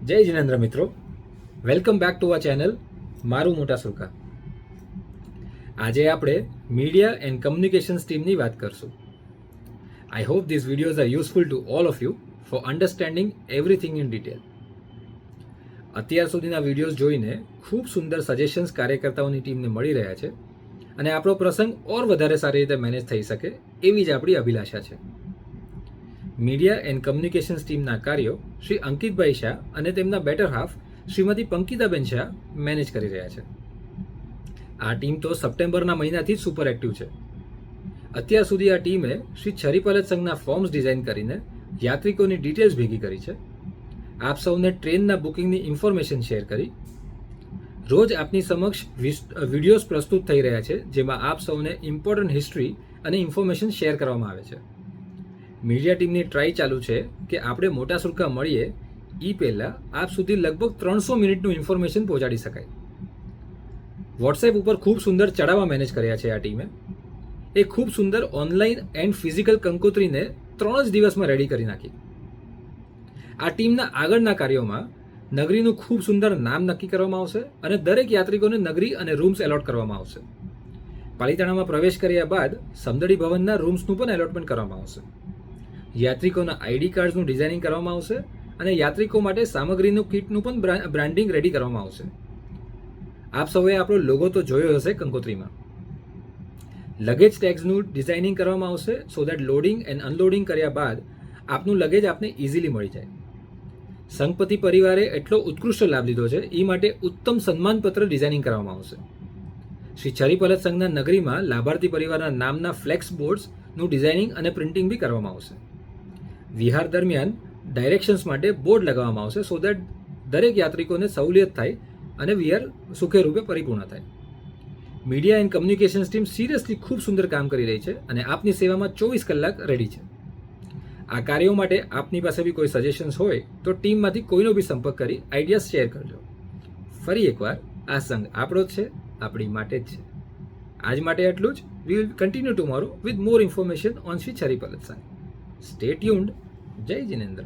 જય જિનેન્દ્ર મિત્રો, welcome back to a channel મારું મોટા સુરકા. આજે આપણે મીડિયા એન્ડ કમ્યુનિકેશન્સ ટીમની વાત કરશું. I hope this videos are useful to all of you for understanding everything in detail. અત્યાર સુધીના વિડીયોઝ જોઈને ખૂબ સુંદર સજેશન્સ કાર્યકર્તાઓની ટીમને મળી રહ્યા છે અને આપણો પ્રસંગ ઓર વધારે સારી રીતે મેનેજ થઈ શકે એવી જ આપણી અભિલાષા છે. મીડિયા એન્ડ કમ્યુનિકેશન્સ ટીમના કાર્યો શ્રી અંકિતભાઈ શાહ અને તેમના better half Shrimati Pankitaben Shah manage કરી રહ્યા છે. આ ટીમ તો સપ્ટેમ્બરના મહિનાથી જ સુપર એક્ટિવ છે. અત્યાર સુધી આ ટીમે શ્રી છરીપલત સંઘના ફોર્મ્સ ડિઝાઇન કરીને યાત્રિકોની ડિટેલ્સ ભેગી કરી છે. આપ સૌને ટ્રેનના બુકિંગની ઇન્ફોર્મેશન શેર કરી. રોજ આપની સમક્ષ વિડીયોઝ પ્રસ્તુત થઈ રહ્યા છે જેમાં આપ સૌને ઇમ્પોર્ટન્ટ હિસ્ટ્રી અને ઇન્ફોર્મેશન શેર કરવામાં આવે છે. મીડિયા ટીમની ટ્રાય ચાલુ છે કે આપણે મોટા સુરકા મળીએ એ પહેલાં આપ સુધી લગભગ 300 મિનિટનું ઇન્ફોર્મેશન પહોંચાડી શકાય. વોટ્સએપ ઉપર ખૂબ સુંદર ચડાવવા મેનેજ કર્યા છે આ ટીમે. એ ખૂબ સુંદર ઓનલાઈન એન્ડ ફિઝિકલ કંકોત્રીને 3 જ દિવસમાં રેડી કરી નાખી. આ ટીમના આગળના કાર્યોમાં નગરીનું ખૂબ સુંદર નામ નક્કી કરવામાં આવશે અને દરેક યાત્રિકોને નગરી અને રૂમ્સ એલોટ કરવામાં આવશે. પાલિતાણામાં પ્રવેશ કર્યા બાદ સમદડી ભવનના રૂમ્સનું પણ એલોટમેન્ટ કરવામાં આવશે. યાત્રિકોના આઈડી કાર્ડ્સનું ડિઝાઇનિંગ કરવામાં આવશે અને યાત્રિકો માટે સામગ્રીનું કીટનું પણ બ્રાન્ડિંગ રેડી કરવામાં આવશે. આપ સૌએ આપણો લોગો તો જોયો હશે કંકોત્રીમાં. લગેજ ટેગ્સનું ડિઝાઇનિંગ કરવામાં આવશે so that loading and unloading કર્યા બાદ આપનું લગેજ આપને ઇઝીલી મળી જાય. સંઘપતિ પરિવારે એટલો ઉત્કૃષ્ટ લાભ લીધો છે એ માટે ઉત્તમ સન્માનપત્ર ડિઝાઇનિંગ કરવામાં આવશે. શ્રી છરીપલત સંઘના નગરીમાં લાભાર્થી પરિવારના નામના ફ્લેક્સ બોર્ડ્સનું ડિઝાઇનિંગ અને પ્રિન્ટિંગ બી કરવામાં આવશે. વિહાર દરમિયાન ડાયરેક્શન્સ માટે બોર્ડ લગાવવામાં આવશે સો દેટ દરેક યાત્રિકોને સહુલિયત થાય અને વિહાર સુખેરૂપે પરિપૂર્ણ થાય. Media and communications team seriously ખૂબ સુંદર કામ કરી રહી છે અને આપની સેવામાં 24 કલાક રેડી છે. આ કાર્યો માટે આપની પાસે બી કોઈ સજેશન્સ હોય તો ટીમમાંથી કોઈનો બી સંપર્ક કરી આઈડિયાઝ શેર કરજો. ફરી એકવાર આ સંઘ આપણો જ છે, આપણી માટે જ છે. આજ માટે આટલું જ. We will continue tomorrow with more information on Shri Chharipalit Sangh. Stay tuned. Jai Jinendra.